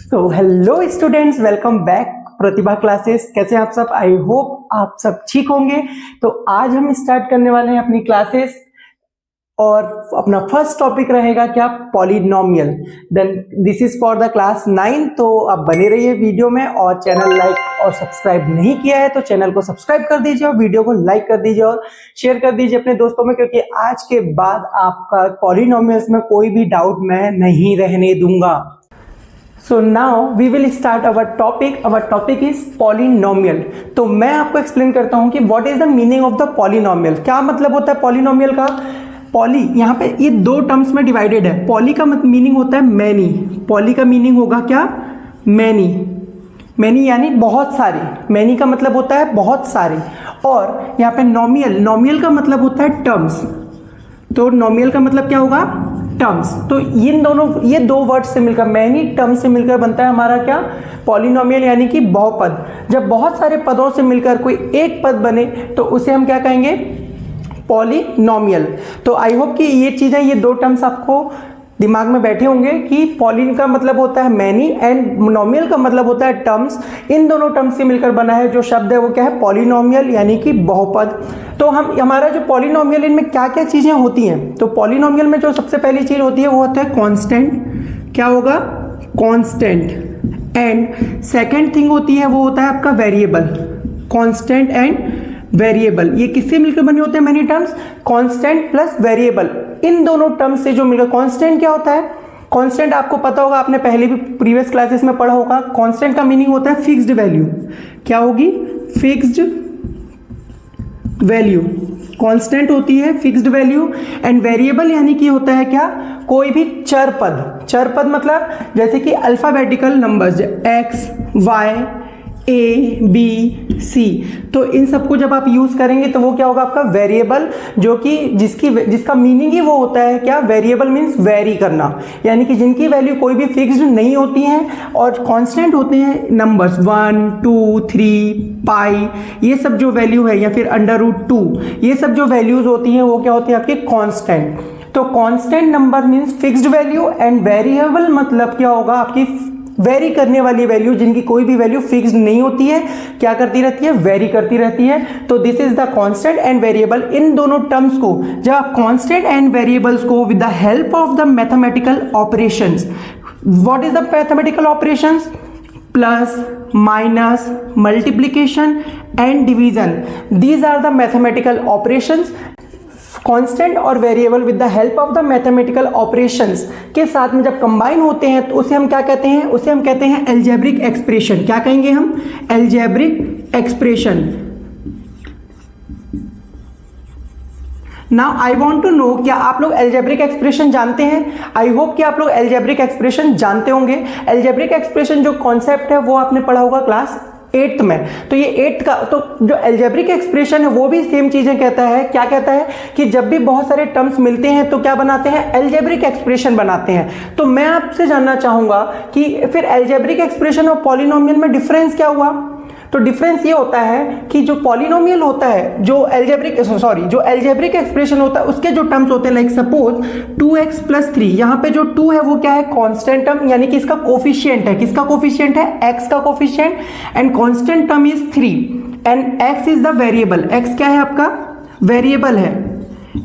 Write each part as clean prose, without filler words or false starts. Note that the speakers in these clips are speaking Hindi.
तो हेलो स्टूडेंट्स, वेलकम बैक प्रतिभा क्लासेस। कैसे आप सब? आई होप आप सब ठीक होंगे। तो आज हम स्टार्ट करने वाले हैं अपनी क्लासेस और अपना फर्स्ट टॉपिक रहेगा क्या? Polynomial. Then this is for the class 9। तो आप बने रहिए वीडियो में, और चैनल लाइक और सब्सक्राइब नहीं किया है तो चैनल को सब्सक्राइब कर दीजिए और वीडियो को लाइक कर दीजिए और शेयर कर दीजिए अपने दोस्तों में, क्योंकि आज के बाद आपका पॉलिनोमियल्स में कोई भी डाउट मैं नहीं रहने दूंगा। So now we will start our topic. Our topic is polynomial. तो मैं आपको एक्सप्लेन करता हूं कि what is the meaning of the polynomial। क्या मतलब होता है पॉलिनोमियल का? पॉली यहाँ पे ये दो टर्म्स में डिवाइडेड है। पॉली का मीनिंग होता है मैनी। पॉली का मीनिंग होगा क्या? मैनी। मैनी यानी बहुत सारे। मैनी का मतलब होता है बहुत सारे। और यहाँ पे नोमियल, नोमियल का मतलब होता है टर्म्स। तो नोमियल का मतलब क्या होगा? टर्म्स। तो इन दोनों, ये दो वर्ड्स से मिलकर, मैनी टर्म्स से मिलकर बनता है हमारा क्या? पॉलिनोमियल, यानी कि बहुपद। जब बहुत सारे पदों से मिलकर कोई एक पद बने तो उसे हम क्या कहेंगे? पॉलिनोमियल। तो आई होप कि ये चीजें, ये दो टर्म्स आपको दिमाग में बैठे होंगे कि पॉलिन का मतलब होता है मैनी एंड नोमियल का मतलब होता है टर्म्स। इन दोनों टर्म्स से मिलकर बना है जो शब्द है वो क्या है? पॉलिनोमियल, यानी कि बहुपद। तो हमारा जो पॉलिनोमियल, इनमें क्या क्या चीजें होती हैं? तो पॉलिनोमियल में जो सबसे पहली चीज होती है वो होता है कांस्टेंट। क्या होगा? कांस्टेंट। एंड सेकंड थिंग होती है वो होता है आपका वेरिएबल। कांस्टेंट एंड वेरिएबल, ये किससे मिलकर बने होते हैं? Many terms. Constant plus variable, इन दोनों टर्म्स से जो मिलकर, कांस्टेंट क्या होता है? कांस्टेंट आपको पता होगा, आपने पहले भी प्रीवियस क्लासेस में पढ़ा होगा। कांस्टेंट का मीनिंग होता है फिक्स्ड वैल्यू। क्या होगी? Fixed value. कांस्टेंट होती है फिक्स्ड वैल्यू। एंड वेरिएबल यानी कि होता है क्या? कोई भी चर पद। चर पद मतलब जैसे कि अल्फाबेटिकल नंबर्स, एक्स, वाई, ए, बी, सी। तो इन सबको जब आप यूज करेंगे तो वो क्या होगा? आपका वेरिएबल, जो कि जिसका मीनिंग ही वो होता है क्या? वेरिएबल मीन्स वेरी करना, यानी कि जिनकी वैल्यू कोई भी फिक्स्ड नहीं होती है और कांस्टेंट होते हैं नंबर्स 1, 2, 3, पाई, ये सब जो वैल्यू है, या फिर √2, ये सब जो वैल्यूज होती हैं वो क्या होती है? आपकी कांस्टेंट। तो constant number means fixed value, and variable मतलब क्या होगा? आपकी वेरी करने वाली वैल्यू, जिनकी कोई भी वैल्यू फिक्स्ड नहीं होती है, क्या करती रहती है? वेरी करती रहती है। तो this is the constant and variable. इन दोनों टर्म्स को जब आप कांस्टेंट एंड वेरिएबल्स को with the help of the mathematical operations, what is the mathematical operations? Plus, minus, multiplication and division, these are the mathematical operations. Constant और variable with the help of the mathematical operations के साथ में जब कंबाइन होते हैं तो उसे हम क्या कहते हैं? उसे हम कहते हैं अलजेब्रिक एक्सप्रेशन। क्या कहेंगे हम? Algebraic expression. Now I want to know, क्या आप लोग अलजेब्रिक एक्सप्रेशन जानते हैं? आई होप कि आप लोग अलजेब्रिक एक्सप्रेशन जानते होंगे। अलजेब्रिक एक्सप्रेशन जो कॉन्सेप्ट है वो आपने पढ़ा होगा क्लास 8th में। तो ये 8th का, तो जो अलजेब्रिक एक्सप्रेशन है वो भी सेम चीजें कहता है। क्या कहता है? कि जब भी बहुत सारे टर्म्स मिलते हैं तो क्या बनाते हैं? अलजेब्रिक एक्सप्रेशन बनाते हैं। तो मैं आपसे जानना चाहूंगा कि फिर अलजेब्रिक एक्सप्रेशन और पॉलिनोमियल में डिफरेंस क्या हुआ? तो डिफरेंस ये होता है कि जो पॉलिनोमियल होता है, जो अलजेब्रिक एक्सप्रेशन होता है, उसके जो टर्म्स होते हैं, लाइक सपोज 2x + 3, यहाँ पे जो 2 है वो क्या है? कांस्टेंट टर्म, यानी कि इसका कोफिशिएंट है। किसका कोफिशिएंट है? x का coefficient. And constant term is 3 and x is the variable. x क्या है आपका? वेरिएबल है।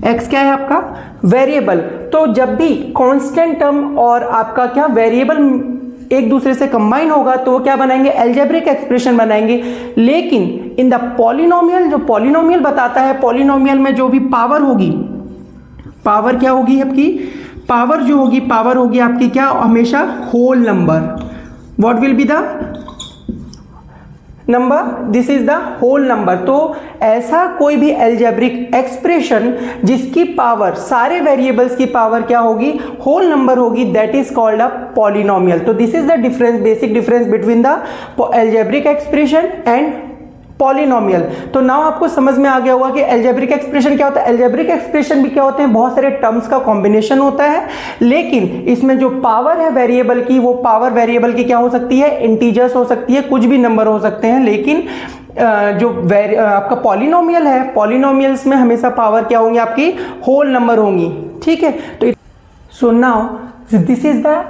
x क्या है आपका? वेरिएबल। तो जब भी कांस्टेंट टर्म और आपका क्या वेरिएबल एक दूसरे से कंबाइन होगा तो वो क्या बनाएंगे? अलजेब्रिक एक्सप्रेशन बनाएंगे। लेकिन इन द पॉलिनोमियल, जो पॉलिनोमियल बताता है, पॉलिनोमियल में जो भी पावर होगी, पावर क्या होगी आपकी? पावर जो होगी, पावर होगी आपकी क्या? हमेशा whole number. What will be the number? This is the whole number. तो ऐसा कोई भी अलजेब्रिक एक्सप्रेशन जिसकी पावर, सारे वेरिएबल्स की पावर क्या होगी? होल नंबर होगी, that is called a polynomial. तो this is the difference, basic difference between the algebraic expression and polynomial. तो नाउ आपको समझ में आ गया होगा कि अलजेब्रिक एक्सप्रेशन क्या होता है। अलजेब्रिक एक्सप्रेशन भी क्या होते हैं? बहुत सारे टर्म्स का कॉम्बिनेशन होता है, लेकिन इसमें जो पावर है वेरिएबल की, वो पावर वेरिएबल की क्या हो सकती है? इंटीजर्स हो सकती है, कुछ भी नंबर हो सकते हैं। लेकिन जो आपका पॉलिनोमियल है, पॉलिनोमियल्स में हमेशा पावर क्या होंगी? आपकी होल नंबर होंगी। ठीक है। तो so now this is the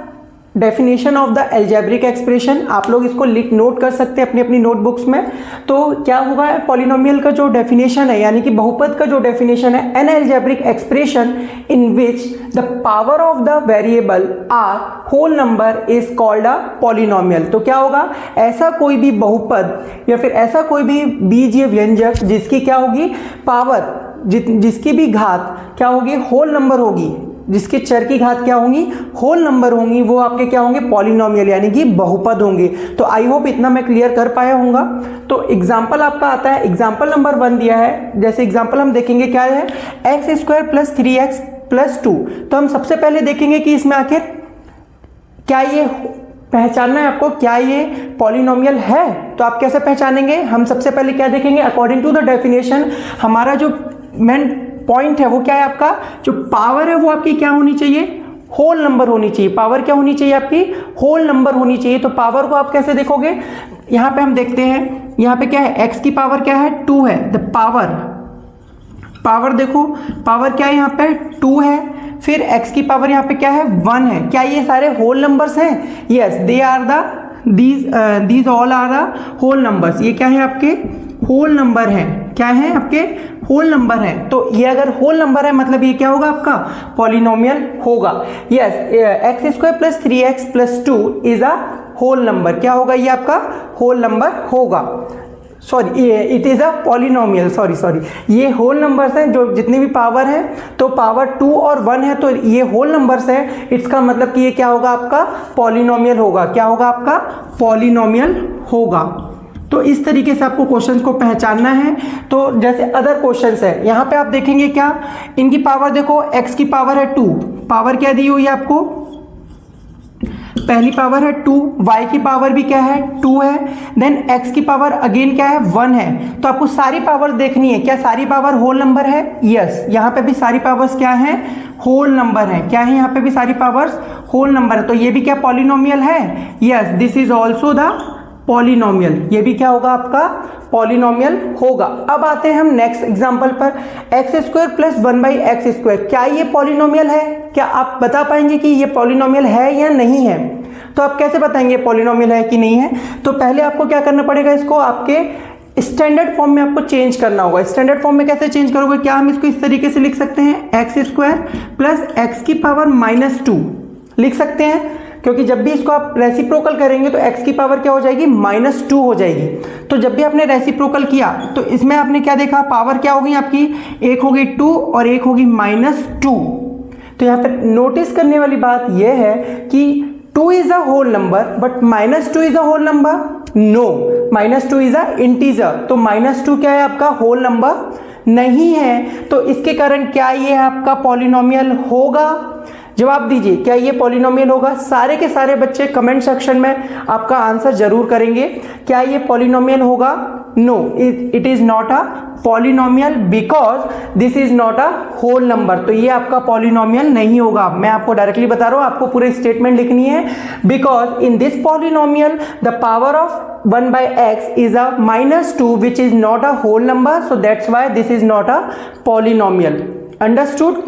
definition of the algebraic expression, आप लोग इसको लिख नोट कर सकते हैं अपनी अपनी नोटबुक्स में। तो क्या होगा, पॉलिनोमियल का जो डेफिनेशन है यानी कि बहुपद का जो डेफिनेशन है, an algebraic expression in which the power of the variable are whole number is called a polynomial. तो क्या होगा, ऐसा कोई भी बहुपद या फिर ऐसा कोई भी बीजीय व्यंजक जिसकी क्या होगी पावर, जिसकी भी घात क्या होगी होल नंबर होगी, जिसके चर की घात क्या होंगी होल नंबर होंगी, वो आपके क्या होंगे पॉलिनोमियल यानी कि बहुपद होंगे। तो आई होप इतना मैं क्लियर कर पाया हूँगा। तो एग्जाम्पल आपका आता है, एग्जाम्पल नंबर 1 दिया है। जैसे एग्जाम्पल हम देखेंगे क्या है, x square plus 3x plus 2। तो हम सबसे पहले देखेंगे कि इसमें आखिर क्या ये पहचानना है आपको, क्या ये पॉलिनोमियल है। तो आप कैसे पहचानेंगे, हम सबसे पहले क्या देखेंगे, अकॉर्डिंग टू द डेफिनेशन हमारा जो मेन पॉइंट है वो क्या है, आपका जो पावर है वो आपकी क्या होनी चाहिए होल नंबर होनी चाहिए। पावर क्या होनी चाहिए आपकी होल नंबर होनी चाहिए। तो पावर को आप कैसे देखोगे, यहां पे हम देखते हैं, यहां पे क्या है x की पावर क्या है 2 है। द पावर देखो, पावर क्या है यहाँ पे 2 है, फिर x की पावर यहाँ पे क्या है 1 है। क्या ये सारे होल नंबर्स हैं? Yes, they are the these all are the whole numbers. ये क्या है आपके होल नंबर है, क्या है आपके होल नंबर है। तो ये अगर होल नंबर है मतलब ये क्या होगा आपका पॉलिनोमियल होगा। Yes, x square plus 3x plus 2 is a whole number. क्या होगा ये आपका होल नंबर होगा। Sorry, it is a polynomial, sorry ये होल नंबर्स हैं जो जितनी भी पावर है, तो पावर 2 और 1 है तो ये होल नंबर्स है। इसका मतलब कि ये क्या होगा आपका पॉलिनोमियल होगा। क्या होगा आपका पॉलिनोमियल होगा। तो इस तरीके से आपको क्वेश्चंस को पहचानना है। तो जैसे अदर क्वेश्चंस है, यहाँ पे आप देखेंगे क्या, इनकी पावर देखो, x की पावर है 2, पावर क्या दी हुई है आपको, पहली पावर है 2, y की पावर भी क्या है 2 है, देन x की पावर अगेन क्या है 1 है। तो आपको सारी पावर्स देखनी है, क्या सारी पावर होल नंबर है? यस, यहाँ पे भी सारी पावर्स क्या है होल नंबर है। क्या है यहाँ पे भी सारी पावर्स होल नंबर है। तो ये भी क्या पॉलिनोमियल है? Yes, this is also the polynomial. ये भी क्या होगा आपका पॉलिनोमियल होगा। अब आते हैं हम नेक्स्ट एग्जांपल पर, x square plus 1/x square. क्या ये पॉलिनोमियल है? क्या आप बता पाएंगे कि ये पॉलिनोमियल है या नहीं है? तो आप कैसे बताएंगे पॉलिनोमियल है कि नहीं है? तो पहले आपको क्या करना पड़ेगा, इसको आपके स्टैंडर्ड फॉर्म में आपको चेंज करना होगा। स्टैंडर्ड फॉर्म में कैसे चेंज करोगे? क्या हम इसको इस तरीके से लिख सकते हैं, एक्स स्क्वायर प्लस एक्स की पावर -2 लिख सकते हैं, क्योंकि जब भी इसको आप रेसिप्रोकल करेंगे तो x की पावर क्या हो जाएगी -2 हो जाएगी। तो जब भी आपने रेसिप्रोकल किया तो इसमें आपने क्या देखा, पावर क्या होगी आपकी, एक होगी 2 और एक होगी -2। तो यहाँ पर नोटिस करने वाली बात यह है कि 2 is a whole number but -2 is a whole number, no, -2 is a integer. तो -2 क्या है आपका होल नंबर नहीं है। तो इसके कारण क्या ये आपका पॉलिनोमियल होगा? जवाब दीजिए, क्या ये पॉलिनोमियल होगा? सारे के सारे बच्चे कमेंट सेक्शन में आपका आंसर जरूर करेंगे। क्या ये पॉलिनोमियल होगा? No, it is not a polynomial because this is not a whole number. तो ये आपका पॉलिनोमियल नहीं होगा। मैं आपको डायरेक्टली बता रहा हूं, आपको पूरी स्टेटमेंट लिखनी है। Because in this polynomial the power of 1/x is a -2 which is not a whole number, so that's why this is not a polynomial. Understood?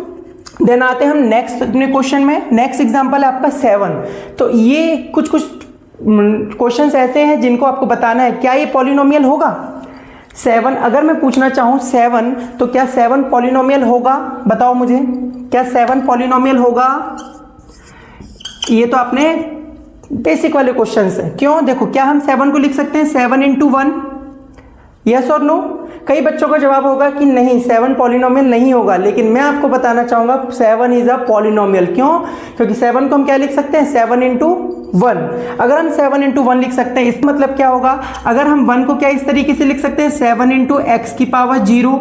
Then आते हैं हम नेक्स्ट अपने क्वेश्चन में। नेक्स्ट एग्जांपल है आपका 7। तो ये कुछ क्वेश्चंस ऐसे हैं जिनको आपको बताना है क्या ये पॉलिनोमियल होगा। 7 अगर मैं पूछना चाहूं 7, तो क्या 7 पॉलिनोमियल होगा? बताओ मुझे, क्या 7 पॉलिनोमियल होगा? ये तो आपने बेसिक वाले क्वेश्चंस हैं। क्यों? देखो, क्या हम 7 को लिख सकते हैं 7 × 1? यस और नो? कई बच्चों का जवाब होगा कि नहीं, 7 पॉलिनोमियल नहीं होगा, लेकिन मैं आपको बताना चाहूंगा 7 इज अ पॉलिनोमियल। क्यों? क्योंकि 7 को हम क्या लिख सकते हैं 7 × 1। अगर हम 7 × 1 लिख सकते हैं, इसका मतलब क्या होगा, अगर हम 1 को क्या इस तरीके से लिख सकते हैं 7 × x की पावर 0।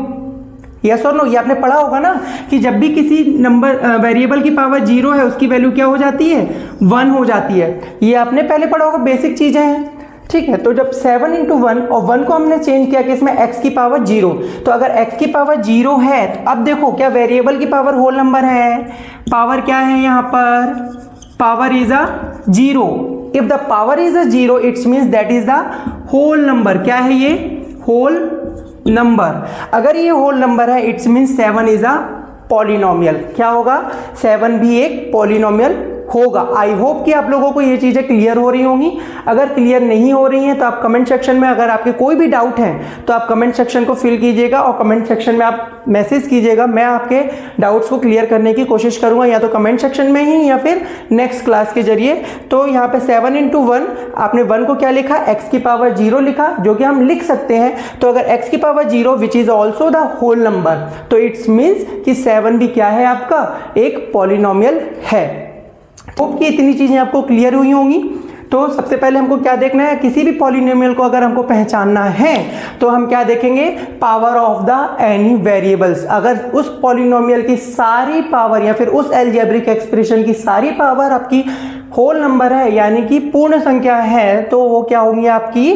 यस और नो? ये आपने पढ़ा होगा ना कि जब भी किसी नंबर वेरिएबल की पावर 0 है उसकी वैल्यू क्या हो जाती है 1 हो जाती है। ये आपने पहले पढ़ा होगा, बेसिक चीजें हैं। ठीक है, तो जब 7 × 1 और 1 को हमने चेंज किया कि इसमें x की पावर 0, तो अगर x की पावर 0 है तो अब देखो क्या वेरिएबल की पावर होल नंबर है, पावर क्या है यहाँ पर, power is a 0। If the power is a 0 it's means that is the whole number. क्या है ये? Whole number. अगर ये होल नंबर है it's means 7 is a polynomial. क्या होगा? 7 भी एक पॉलिनोमियल होगा। आई होप कि आप लोगों को ये चीजें क्लियर हो रही होंगी। अगर क्लियर नहीं हो रही हैं तो आप कमेंट सेक्शन में, अगर आपके कोई भी डाउट है तो आप कमेंट सेक्शन को फिल कीजिएगा और कमेंट सेक्शन में आप मैसेज कीजिएगा। मैं आपके डाउट्स को क्लियर करने की कोशिश करूंगा, या तो कमेंट सेक्शन में ही या फिर नेक्स्ट क्लास के जरिए। तो यहाँ पे 7 × 1, आपने 1 को क्या लिखा, x की पावर 0 लिखा, जो कि हम लिख सकते हैं। तो अगर x की power 0 which is also the whole number, तो इट्स मीन्स कि 7 भी क्या है, आपका एक पॉलिनोमियल है। होप कि इतनी चीजें आपको क्लियर हुई होंगी। तो सबसे पहले हमको क्या देखना है, किसी भी पॉलिनोमियल को अगर हमको पहचानना है तो हम क्या देखेंगे, power of the any variables. अगर उस पॉलिनोमियल की सारी पावर या फिर उस अलजेब्रिक एक्सप्रेशन की सारी पावर आपकी होल नंबर है, यानी कि पूर्ण संख्या है, तो वो क्या होंगी, आपकी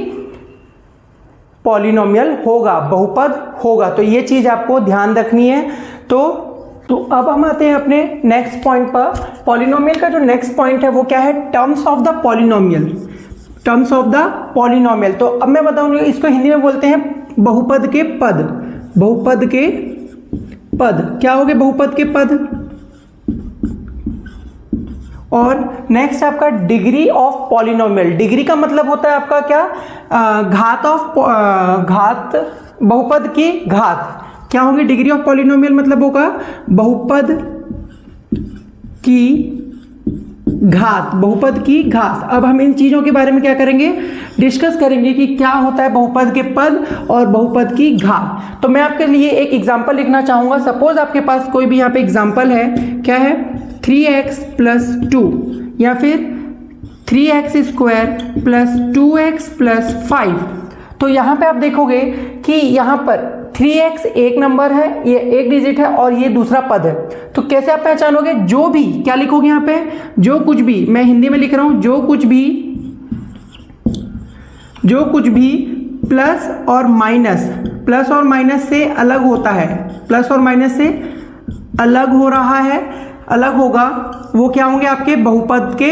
पॉलिनोमियल होगा, बहुपद होगा। तो ये चीज आपको ध्यान रखनी है। तो अब हम आते हैं अपने नेक्स्ट पॉइंट पर। पॉलिनोमियल का जो नेक्स्ट पॉइंट है वो क्या है, terms of the polynomial. Terms of the polynomial, तो अब मैं बताऊंगा, इसको हिंदी में बोलते हैं बहुपद के पद। बहुपद के पद क्या हो गए, बहुपद के पद। और नेक्स्ट आपका डिग्री ऑफ पॉलिनोमियल। डिग्री का मतलब होता है आपका क्या, घात ऑफ घात, बहुपद की घात। क्या होगी डिग्री ऑफ पॉलिनोमियल, मतलब होगा बहुपद की घात, बहुपद की घात। अब हम इन चीजों के बारे में क्या करेंगे, डिस्कस करेंगे कि क्या होता है बहुपद के पद और बहुपद की घात। तो मैं आपके लिए एक एग्जांपल लिखना चाहूंगा। सपोज आपके पास कोई भी यहाँ पे एग्जांपल है, क्या है, 3x + 2 या फिर 3x² + 2x + 5। तो यहां पे आप देखोगे कि यहां पर 3x एक नंबर है, ये एक डिजिट है और ये दूसरा पद है। तो कैसे आप पहचानोगे, जो भी क्या लिखोगे यहां पे, जो कुछ भी, मैं हिंदी में लिख रहा हूं, जो कुछ भी प्लस और माइनस से अलग होता है, प्लस और माइनस से अलग हो रहा है, अलग होगा, वो क्या होंगे, आपके बहुपद के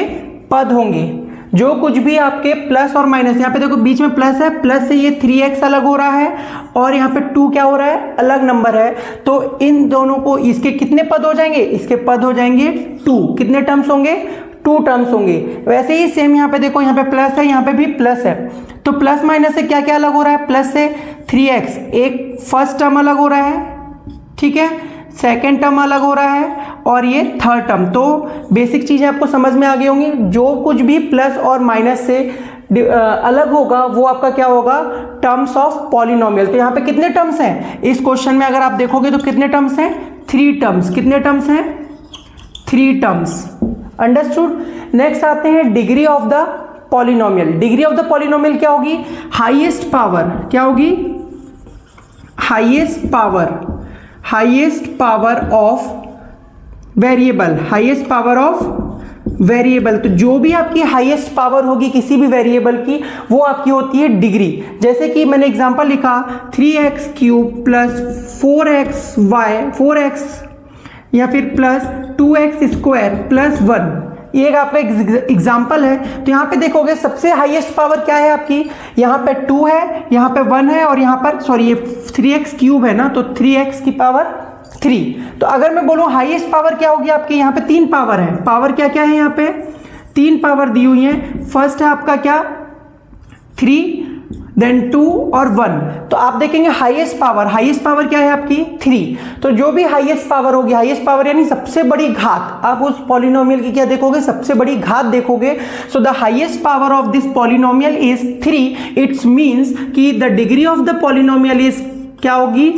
पद होंगे। जो कुछ भी आपके प्लस और माइनस, यहाँ पे देखो बीच में प्लस है, प्लस से ये 3x अलग हो रहा है और यहाँ पे 2 क्या हो रहा है, अलग नंबर है। तो इन दोनों को, इसके कितने पद हो जाएंगे, इसके पद हो जाएंगे 2। कितने टर्म्स होंगे, 2 टर्म्स होंगे। वैसे ही सेम यहाँ पे देखो, यहाँ पे प्लस है, यहाँ पे भी प्लस है। तो प्लस माइनस से क्या क्या अलग हो रहा है, प्लस से 3x एक फर्स्ट टर्म अलग हो रहा है, ठीक है, सेकेंड टर्म अलग हो रहा है और ये थर्ड टर्म। तो बेसिक चीजें आपको समझ में आ गई होंगी। जो कुछ भी प्लस और माइनस से अलग होगा वो आपका क्या होगा, टर्म्स ऑफ पॉलिनोमियल। तो यहाँ पे कितने टर्म्स हैं इस क्वेश्चन में, अगर आप देखोगे तो कितने टर्म्स हैं, 3 टर्म्स। कितने टर्म्स हैं, 3 टर्म्स। अंडरस्टूड। नेक्स्ट आते हैं degree of the polynomial. Degree of the polynomial क्या होगी, हाईएस्ट पावर। क्या होगी, highest power of variable, highest power of variable. तो जो भी आपकी हाईएस्ट पावर होगी किसी भी वेरिएबल की, वो आपकी होती है डिग्री। जैसे कि मैंने एग्जांपल लिखा 3x³ + 4x या फिर +2x² + 1, ये एक आपका एग्जाम्पल है। तो यहाँ पे देखोगे सबसे हाईएस्ट पावर क्या है आपकी, यहाँ पे 2 है, यहाँ पे 1 है और यहाँ पर सॉरी ये 3x³ है ना, तो 3x की पावर 3। तो अगर मैं बोलूँ हाईएस्ट पावर क्या होगी आपकी, यहाँ पे 3 पावर है। पावर क्या क्या है, यहाँ पे 3 पावर दी हुई है। फर्स्ट है आपका क्या, 3, देन 2 और 1। तो आप देखेंगे हाईएस्ट पावर क्या है आपकी, 3। तो जो भी हाईएस्ट पावर होगी, हाईएस्ट पावर यानी सबसे बड़ी घात, आप उस पॉलिनोमियल की क्या देखोगे, सबसे बड़ी घात देखोगे। So the highest power of this polynomial is 3। It's means कि the degree of the polynomial is क्या होगी,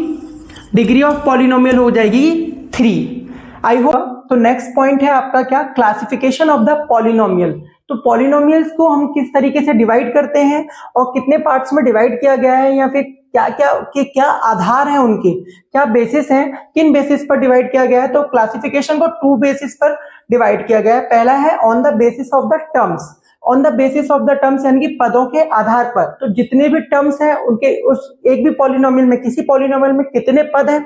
डिग्री ऑफ पॉलिनोमियल हो जाएगी 3। I hope. तो नेक्स्ट पॉइंट है आपका क्या, क्लासिफिकेशन ऑफ द पॉलिनोमियल। तो पॉलिनोमियल्स को हम किस तरीके से डिवाइड करते हैं और कितने पार्ट्स में डिवाइड किया गया है, या फिर क्या आधार हैं उनके, क्या बेसिस हैं, किन बेसिस पर डिवाइड किया गया है। तो क्लासिफिकेशन को 2 बेसिस पर डिवाइड किया गया है। पहला है on the basis of the terms, on the basis of the terms यानी कि पदों के आधार पर। तो जितने भी टर्म्स हैं उनके, उस एक भी पॉलिनोमियल में, किसी पॉलिनोमियल में कितने पद हैं,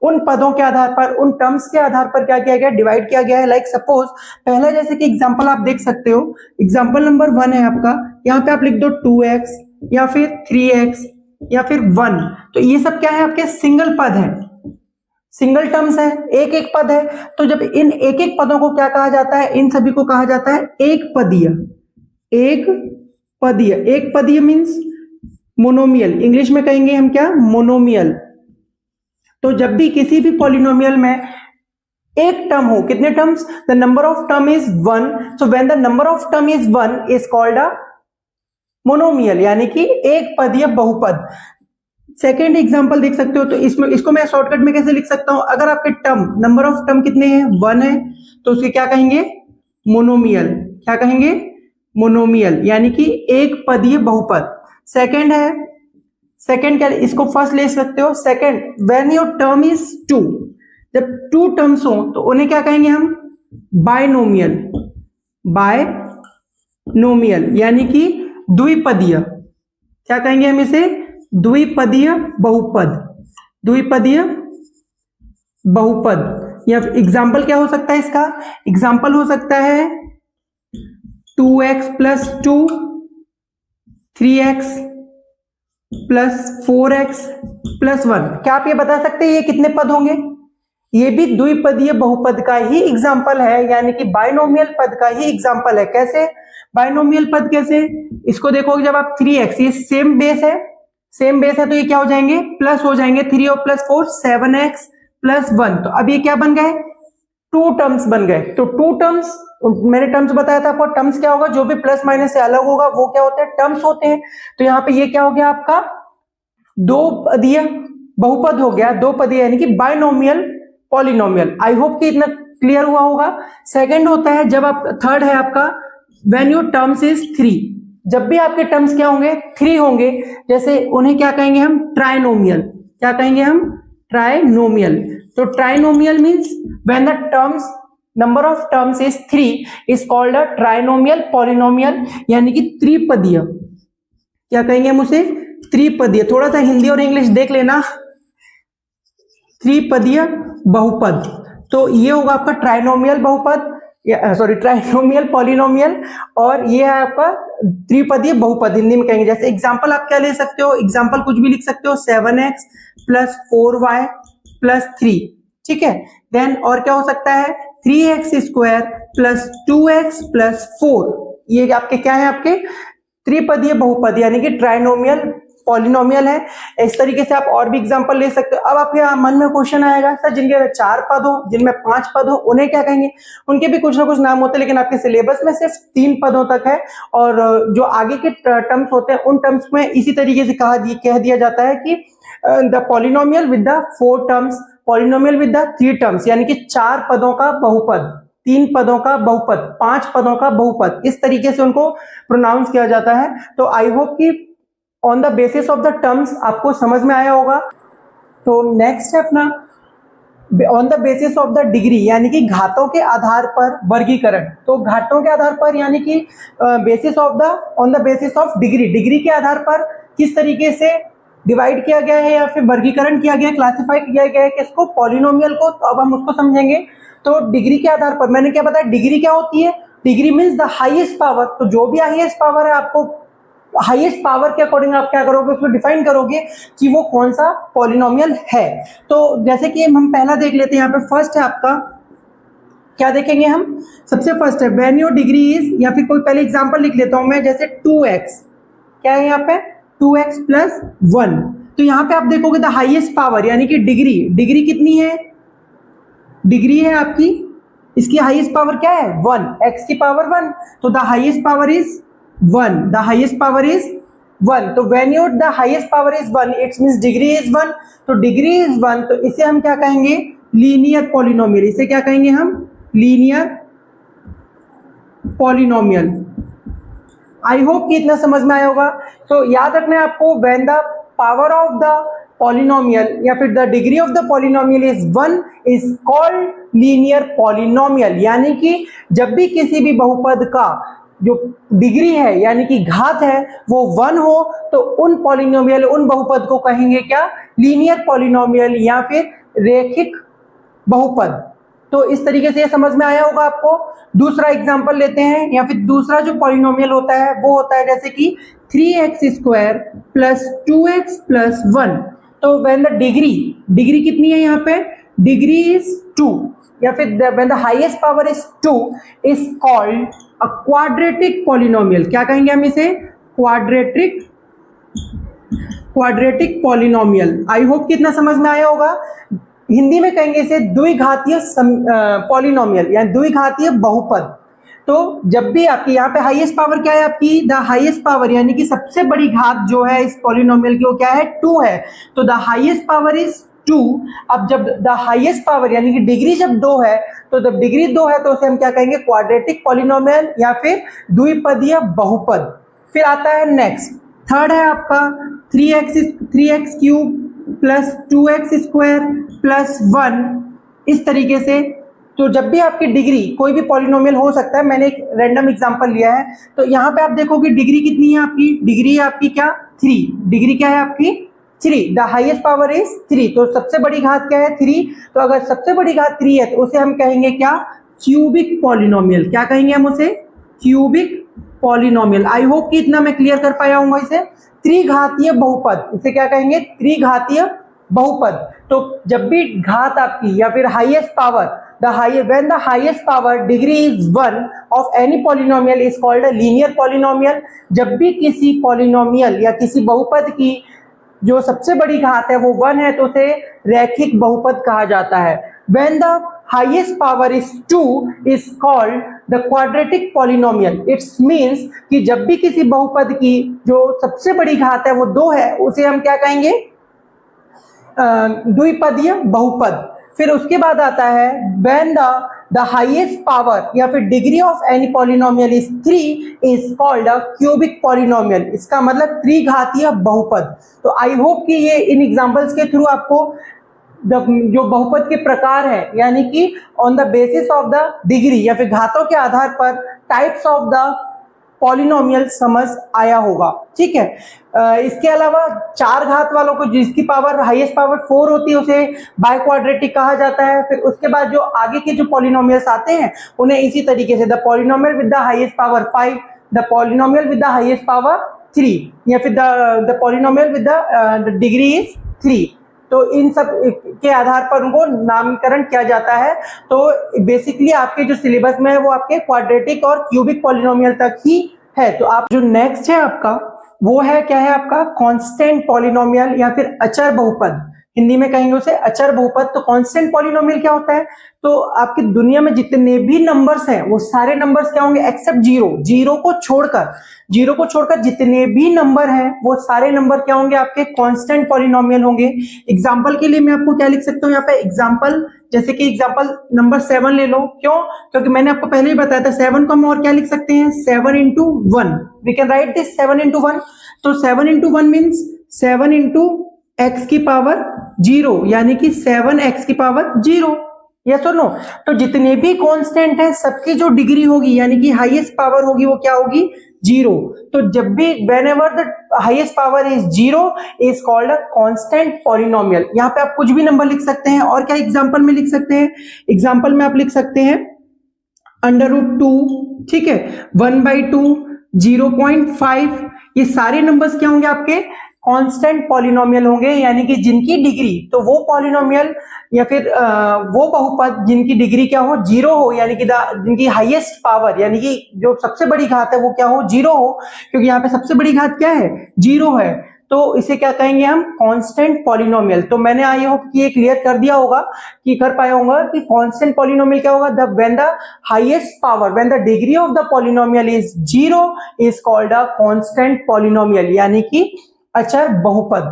उन पदों के आधार पर, उन टर्म्स के आधार पर क्या किया गया, डिवाइड किया गया है। लाइक सपोज पहला जैसे कि एग्जांपल आप देख सकते हो, एग्जांपल नंबर 1 है आपका, यहाँ पे आप लिख दो 2x या फिर 3x या फिर 1। तो ये सब क्या है, आपके सिंगल पद है, सिंगल टर्म्स है, एक एक पद है, तो जब इन एक एक पदों को क्या कहा जाता है, इन सभी को कहा जाता है एक पदीय। एक पदीय, एक पदीय मीन्स मोनोमियल, इंग्लिश में कहेंगे हम क्या, मोनोमियल। तो जब भी किसी भी पॉलिनोमियल में एक टर्म हो, कितने terms, the number of term is 1, so when the number of term is 1 is called a monomial, यानी कि एक पदीय बहुपद। सेकेंड एग्जांपल देख सकते हो, तो इसमें इसको मैं शॉर्टकट में कैसे लिख सकता हूं, अगर आपके टर्म नंबर ऑफ टर्म कितने हैं, 1 है, तो उसके क्या कहेंगे, मोनोमियल। क्या कहेंगे, मोनोमियल, यानी कि एक पदीय बहुपद। सेकेंड है, सेकेंड क्या, इसको फर्स्ट ले सकते हो। Second, when your term is 2, जब 2 टर्म्स हो तो उन्हें क्या कहेंगे हम, बायनोमियल। बायनोमियल यानी कि द्विपदीय। क्या कहेंगे हम इसे, द्विपदीय बहुपद। द्विपदीय बहुपद। या एग्जाम्पल क्या हो सकता है इसका, एग्जाम्पल हो सकता है 2x + 2, 3x + 4x + 1। क्या आप ये बता सकते हैं ये कितने पद होंगे, ये भी द्विपदीय बहुपद का ही एग्जाम्पल है, यानी कि बायनोमियल पद का ही एग्जाम्पल है। कैसे बायनोमियल पद, कैसे, इसको देखोगे जब आप 3x, ये सेम बेस है, सेम बेस है, तो ये क्या हो जाएंगे, प्लस हो जाएंगे, 3 और + 4 7x + 1। तो अब ये क्या बन गए, 2 टर्म्स बन गए। तो 2 टर्म्स, मैंने टर्म्स बताया था आपको, टर्म्स क्या होगा, जो भी प्लस माइनस से अलग होगा वो क्या होते हैं, टर्म्स होते हैं। तो यहाँ पे ये क्या हो गया आपका, दो पदीय बहुपद हो गया, दो पदीय यानी कि बायनोमियल पॉलिनोमियल। आई होप कि इतना क्लियर हुआ होगा। सेकंड होता है जब आप, थर्ड है आपका व्हेन योर टर्म्स इज 3, जब भी आपके टर्म्स क्या होंगे, 3 होंगे, जैसे उन्हें क्या कहेंगे हम, ट्राइनोमियल। क्या कहेंगे हम, ट्राइनोमियल। तो trinomial means when the terms, number of terms is 3 is called a trinomial polynomial, यानी कि त्रिपदीय। क्या कहेंगे हम उसे, त्रिपदीय। थोड़ा सा हिंदी और इंग्लिश देख लेना, त्रिपदीय बहुपद। तो ये होगा आपका ट्राइनोमियल बहुपद, सॉरी ट्राइनोमियल पॉलिनोमियल, और ये है आपका त्रिपदीय बहुपद, हिंदी में कहेंगे। जैसे एग्जांपल आप क्या ले सकते हो, एग्जांपल कुछ भी लिख सकते हो, 7x + 4y + 3, ठीक है। देन और क्या हो सकता है, 3x² + 2x + 4, ये आपके क्या है, आपके त्रिपदीय बहुपद यानी कि ट्राइनोमियल पॉलिनोमियल है। इस तरीके से आप और भी एग्जांपल ले सकते हो। अब आपके मन में क्वेश्चन आएगा, सर जिनके 4 पद हो, जिनमें 5 पद हो, उन्हें क्या कहेंगे, उनके भी कुछ ना कुछ नाम होते हैं, लेकिन आपके सिलेबस में सिर्फ 3 पदों तक है, और जो आगे के टर्म्स होते हैं उन टर्म्स में इसी तरीके से कह दिया जाता है कि the polynomial with the 4 terms, polynomial with the 3 terms, यानी कि 4 पदों का बहुपद, 3 पदों का बहुपद, 5 पदों का बहुपद, इस तरीके से उनको प्रोनाउंस किया जाता है। तो आई होप कि on the basis of the terms आपको समझ में आया होगा। तो नेक्स्ट है अपना on the basis of the degree, यानी कि घातों के आधार पर वर्गीकरण। तो घातों के आधार पर यानी कि basis of the, on the basis of degree, degree के आधार पर किस तरीके से डिवाइड किया गया है या फिर वर्गीकरण किया गया, क्लासिफाई किया गया है किसको, पॉलिनोमियल को। तो अब हम उसको समझेंगे। तो डिग्री के आधार पर मैंने क्या बताया, डिग्री क्या होती है, degree means the highest power. तो जो भी हाईएस्ट पावर है, आपको हाईएस्ट पावर के अकॉर्डिंग आप क्या करोगे, उसको डिफाइन करोगे कि वो कौन सा पॉलिनोमियल है। तो जैसे कि हम पहला देख लेते हैं, यहाँ पे फर्स्ट है आपका, क्या देखेंगे हम, सबसे फर्स्ट है व्हेन योर डिग्री इज, या फिर कोई पहले एग्जांपल लिख लेता हूं मैं, जैसे 2x, क्या है यहाँ पे 2x + 1। तो यहाँ पे आप देखोगे द हाईएस्ट पावर यानी कि डिग्री, डिग्री कितनी है, डिग्री है आपकी, इसकी हाईएस्ट पावर क्या है 1, x की पावर 1, तो the highest power is 1, the highest power is 1। तो when your the highest power is 1, it's means degree is 1। तो डिग्री इज 1, तो इसे हम क्या कहेंगे, लीनियर पॉलिनोमियल। इसे क्या कहेंगे हम, लीनियर पॉलिनोमियल। आई होप कि इतना समझ में आया होगा। तो याद रखना है आपको, when the power of the polynomial या फिर the degree of the polynomial is 1 is called linear polynomial, यानी कि जब भी किसी भी बहुपद का जो डिग्री है यानी कि घात है वो 1 हो, तो उन पॉलिनोमियल, उन बहुपद को कहेंगे क्या, लीनियर पॉलिनोमियल या फिर रेखिक बहुपद। तो इस तरीके से ये समझ में आया होगा आपको। दूसरा एग्जांपल लेते हैं, या फिर दूसरा जो पॉलिनोमियल होता है वो होता है जैसे कि 3x² + 2x + 1। तो व्हेन द डिग्री, डिग्री कितनी है यहाँ पे, डिग्री इज 2 या फिर when the highest power is 2 is called a quadratic polynomial. क्या कहेंगे हम इसे? Quadratic polynomial. आई होप कि इतना समझ में आया होगा। हिंदी में कहेंगे इसे द्विघातीय पॉलिनोमियल या द्विघातीय बहुपद। तो जब भी आपकी यहाँ पे हाईएस्ट पावर क्या है आपकी? द हाईएस्ट पावर यानी कि सबसे बड़ी घात जो है इस पॉलिनोमियल की वो क्या है? 2 है। तो द हाईएस्ट पावर इज 2। अब जब द हाईएस्ट पावर यानी कि डिग्री जब 2 है तो जब डिग्री 2 है तो उसे हम क्या कहेंगे? क्वाड्रेटिक पॉलिनोमियल या फिर द्विपदीय बहुपद। फिर आता है नेक्स्ट, थर्ड है आपका 3x cube plus 2x square plus 1, इस तरीके से। तो जब भी आपकी डिग्री कोई भी पॉलिनोमियल हो सकता है, मैंने एक रैंडम एग्जांपल लिया है, तो यहाँ पे आप देखो कि डिग्री कितनी है आपकी? डिग्री है आपकी क्या? 3। डिग्री क्या है आपकी? 3। The highest power is 3। तो सबसे बड़ी घात क्या है? 3। तो अगर सबसे बड़ी घात 3 है तो उसे हम कहेंगे क्या? Cubic polynomial. क्या कहेंगे हम उसे? Cubic polynomial. आई होप कि इतना मैं क्लियर कर पाया हूँ इसे। त्रिघातीय बहुपद, इसे क्या कहेंगे? त्रिघातीय बहुपद। तो जब भी घात आपकी या फिर highest power when the highest power degree is 1 of any polynomial is called a linear polynomial। जब भी किसी पॉलिनोमियल या किसी बहुपद की जो सबसे बड़ी घात है वो 1 है तो उसे रैखिक बहुपद कहा जाता है। when the highest power is 2 is called the quadratic polynomial। It means कि जब भी किसी बहुपद की जो सबसे बड़ी घात है वो 2 है उसे हम क्या कहेंगे? द्विपदीय बहुपद। फिर उसके बाद आता है when the highest power या फिर degree of any polynomial is 3 is called a cubic polynomial. इसका मतलब त्रिघातीय बहुपद। तो आई होप कि ये इन एग्जांपल्स के थ्रू आपको जो बहुपद के प्रकार है यानी कि on the basis of the degree या फिर घातों के आधार पर टाइप्स ऑफ द पॉलिनोमियल समझ आया होगा। ठीक है। इसके अलावा 4 घात वालों को जिसकी पावर हाईएस्ट पावर 4 होती है उसे बाय क्वाड्रेटिक कहा जाता है। फिर उसके बाद जो आगे के जो पॉलिनोमियल्स आते हैं उन्हें इसी तरीके से the polynomial with the highest power 5, the polynomial with the highest power 3 या फिर the polynomial with the degree is 3। तो इन सब के आधार पर उनको नामकरण किया जाता है। तो बेसिकली आपके जो सिलेबस में है वो आपके क्वाड्रेटिक और क्यूबिक पॉलिनोमियल तक ही है। तो आप जो नेक्स्ट है आपका वो है क्या है आपका? कांस्टेंट पॉलिनोमियल या फिर अचर बहुपद। हिंदी में कहेंगे उसे अचर बहुपद। तो कांस्टेंट पॉलिनोमियल क्या होता है? तो आपकी दुनिया में जितने भी नंबर्स हैं वो सारे नंबर्स क्या होंगे? एक्सेप्ट जीरो को छोड़कर जितने भी नंबर हैं वो सारे नंबर क्या होंगे? आपके कांस्टेंट पॉलिनोमियल होंगे। एग्जांपल के लिए मैं आपको क्या लिख सकता हूँ यहाँ पे? एग्जांपल जैसे कि एग्जांपल नंबर 7 ले लो। क्यों? क्योंकि मैंने आपको पहले ही बताया था 7 को हम और क्या लिख सकते हैं? 7 into 1। We can write this 7 into 1। तो 7 into 1 मीन्स 7 into x की पावर 0 यानी कि 7x की पावर 0। यस और नो? तो जितने भी कांस्टेंट हैं सबकी जो डिग्री होगी यानी कि हाईएस्ट पावर होगी वो क्या होगी? 0। तो जब भी whenever the highest power is 0 is called a constant polynomial। यहाँ पे आप कुछ भी नंबर लिख सकते हैं। और क्या एग्जांपल में लिख सकते हैं? एग्जांपल में आप लिख सकते हैं √2, ठीक है, 1/2, 0.5। ये सारे नंबर्स क्या होंगे? आपके कांस्टेंट पॉलिनोमियल होंगे यानी कि जिनकी डिग्री, तो वो पॉलिनोमियल या फिर वो बहुपद जिनकी डिग्री क्या हो? 0 हो यानी कि जिनकी हाईएस्ट पावर यानी कि जो सबसे बड़ी घात है वो क्या हो? 0 हो। क्योंकि यहाँ पे सबसे बड़ी घात क्या है? 0 है। तो इसे क्या कहेंगे हम? Constant polynomial. तो मैंने आई होप कि ये क्लियर कर दिया होगा कि कर पाया होगा कि कांस्टेंट पॉलिनोमियल क्या होगा? When the highest power, when the degree of the polynomial is 0 is called a constant polynomial यानी कि अचर बहुपद।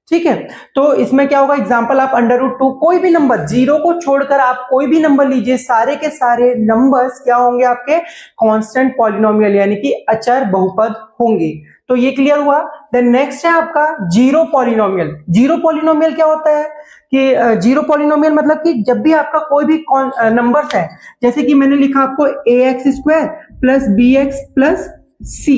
ठीक है। तो इसमें क्या होगा? एग्जांपल आप √2 कोई भी नंबर 0 को छोड़कर आप कोई भी नंबर लीजिए, सारे के सारे नंबर्स क्या होंगे? आपके कांस्टेंट पॉलिनोमियल यानी कि अचर बहुपद होंगे। तो ये क्लियर हुआ। देन नेक्स्ट है आपका जीरो पॉलिनोमियल। जीरो पॉलिनोमियल क्या होता है कि जीरो पॉलिनोमियल मतलब कि जब भी आपका कोई भी नंबर्स है, जैसे कि मैंने लिखा आपको ax² plus bx plus c,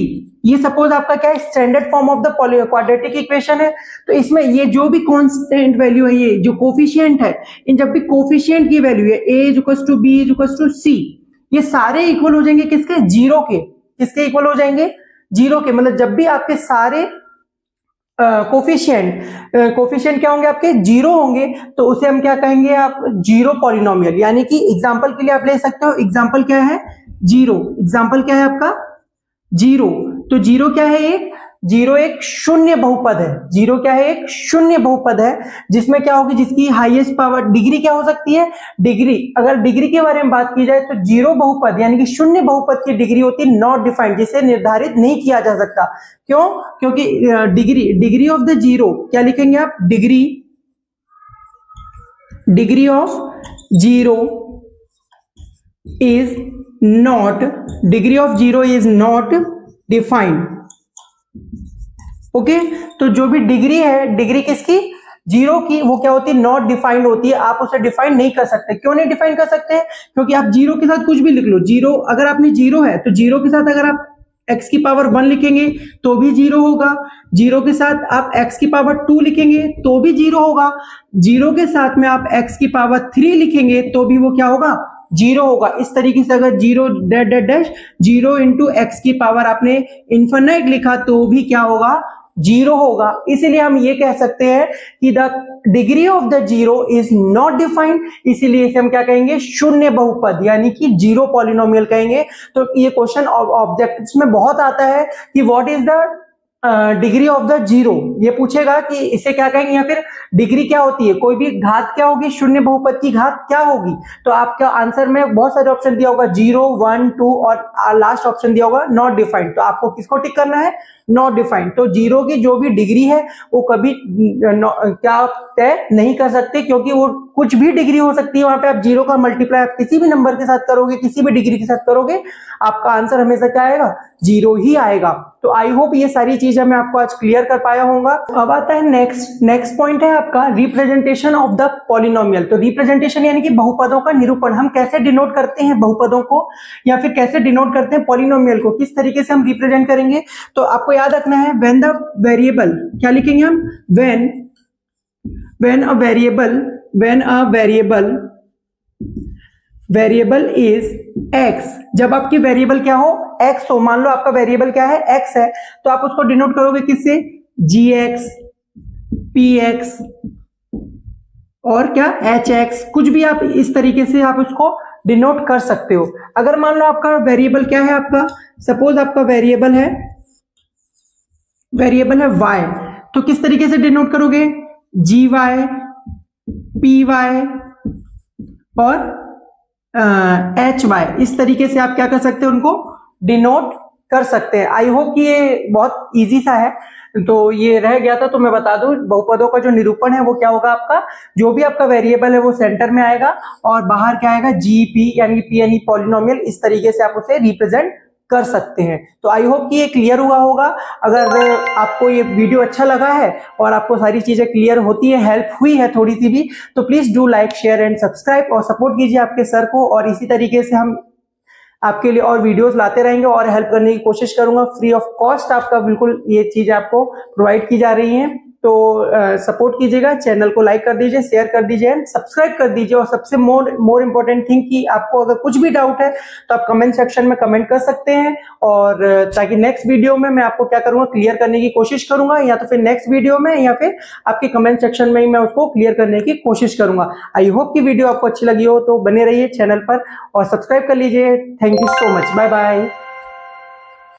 ये सपोज आपका क्या है? Standard form of the quadratic equation है। तो इसमें ये जो भी कांस्टेंट वैल्यू है, ये जो कोफिशिएंट है, इन जब भी कोफिशिएंट की वैल्यू है a = b = c, ये सारे इक्वल हो जाएंगे किसके? जीरो के। किसके इक्वल हो जाएंगे? जीरो के। मतलब जब भी आपके सारे कोफिशिएंट क्या होंगे आपके, जीरो होंगे, तो उसे हम क्या कहेंगे, आप जीरो पॉलिनोमियल। यानी कि एग्जांपल के लिए आप ले सकते हो, एग्जांपल क्या है, जीरो। एग्जांपल क्या है आपका, जीरो। तो जीरो क्या है, एक जीरो एक शून्य बहुपद है। जीरो क्या है, एक शून्य बहुपद है, जिसमें क्या होगी, जिसकी हाईएस्ट पावर डिग्री क्या हो सकती है, डिग्री। अगर डिग्री के बारे में बात की जाए तो जीरो बहुपद यानी कि शून्य बहुपद की डिग्री होती है नॉट डिफाइंड, जिसे निर्धारित नहीं किया जा सकता। क्यों, क्योंकि डिग्री ऑफ द जीरो क्या लिखेंगे आप, degree of zero is not defined. Okay, तो जो भी डिग्री है, डिग्री किसकी, जीरो की, वो क्या होती है, नॉट डिफाइंड होती है। आप उसे डिफाइन नहीं कर सकते। क्यों नहीं डिफाइन कर सकते, क्योंकि आप जीरो के साथ कुछ भी लिख लो। जीरो, अगर आपने जीरो है तो जीरो के साथ अगर आप x की पावर 1 लिखेंगे तो भी जीरो होगा। जीरो के साथ आप x की पावर 2 लिखेंगे तो भी जीरो होगा। जीरो के साथ में आप x की पावर 3 लिखेंगे तो भी वो क्या होगा, जीरो होगा। इस तरीके से अगर zero dash dash dash zero into x की पावर आपने इन्फिनाइट लिखा तो भी क्या होगा, जीरो होगा। इसीलिए हम ये कह सकते हैं कि the degree of the zero is not defined, इसीलिए इसे हम क्या कहेंगे, शून्य बहुपद यानी कि जीरो पॉलिनोमियल कहेंगे। तो ये क्वेश्चन ऑब्जेक्टिव्स में बहुत आता है कि what is the degree of the zero, ये पूछेगा कि इसे क्या कहेंगे, या फिर डिग्री क्या होती है, कोई भी घात क्या होगी, शून्य बहुपद की घात क्या होगी। तो आपका आंसर में बहुत सारे ऑप्शन दिया होगा, 0, 1, 2 और लास्ट ऑप्शन दिया होगा नॉट डिफाइंड। तो आपको किसको टिक करना है, नॉट डिफाइंड। तो जीरो की जो भी डिग्री है वो कभी क्या तय नहीं कर सकते, क्योंकि वो कुछ भी डिग्री हो सकती है। वहां पे आप जीरो का मल्टीप्लाई आप किसी भी नंबर के साथ करोगे, किसी भी डिग्री के साथ करोगे, आपका आंसर हमेशा क्या आएगा, जीरो ही आएगा। तो आई होप ये सारी चीजें मैं आपको आज क्लियर कर पाया होऊंगा। अब आता है नेक्स्ट पॉइंट है आपका रिप्रेजेंटेशन ऑफ द पॉलिनोमियल। तो रिप्रेजेंटेशन यानी कि बहुपदों का निरूपण। हम कैसे डिनोट करते हैं बहुपदों को, या फिर कैसे डिनोट करते हैं पॉलिनोमियल को, किस तरीके से हम रिप्रेजेंट करेंगे। तो आपको याद रखना है, व्हेन द वेरिएबल, क्या लिखेंगे हम, when a variable is x, जब आपकी वेरिएबल क्या हो, x हो। मान लो आपका वेरिएबल क्या है, x है, तो आप उसको डिनोट करोगे किससे, gx, px और क्या, hx, कुछ भी आप इस तरीके से आप उसको डिनोट कर सकते हो। अगर मान लो आपका वेरिएबल क्या है, आपका सपोज आपका वेरिएबल है y, तो किस तरीके से डिनोट करोगे, gy, py और hy, इस तरीके से आप क्या कर सकते हो, उनको डिनोट कर सकते हैं। आई होप कि ये बहुत इजी सा है, तो ये रह गया था तो मैं बता दूं, बहुपदों का जो निरूपण है वो क्या होगा, आपका जो भी आपका वेरिएबल है वो सेंटर में आएगा और बाहर क्या आएगा, जी पी यानी पी यानी पॉलिनोमियल। इस तरीके से आप उसे रिप्रेजेंट कर सकते हैं। तो आई होप कि ये क्लियर हुआ होगा। अगर आपको ये वीडियो अच्छा लगा है और आपको सारी चीजें क्लियर होती है, हेल्प हुई है थोड़ी सी भी, तो please do like, share and subscribe और सपोर्ट कीजिए आपके सर को। और इसी तरीके से हम आपके लिए और वीडियोस लाते रहेंगे और हेल्प करने की कोशिश करूंगा। फ्री ऑफ कॉस्ट आपका बिल्कुल ये चीज आपको प्रोवाइड की जा रही है। तो सपोर्ट कीजिएगा, चैनल को लाइक कर दीजिए, शेयर कर दीजिए एंड सब्सक्राइब कर दीजिए। और सबसे मोर इम्पोर्टेंट थिंग कि आपको अगर कुछ भी डाउट है तो आप कमेंट सेक्शन में कमेंट कर सकते हैं, और ताकि नेक्स्ट वीडियो में मैं आपको क्या करूंगा, क्लियर करने की कोशिश करूंगा, या तो फिर नेक्स्ट वीडियो में या फिर आपके कमेंट सेक्शन में ही मैं उसको क्लियर करने की कोशिश करूंगा। आई होप कि वीडियो आपको अच्छी लगी हो, तो बने रहिए चैनल पर और सब्सक्राइब कर लीजिए। Thank you so much, bye bye.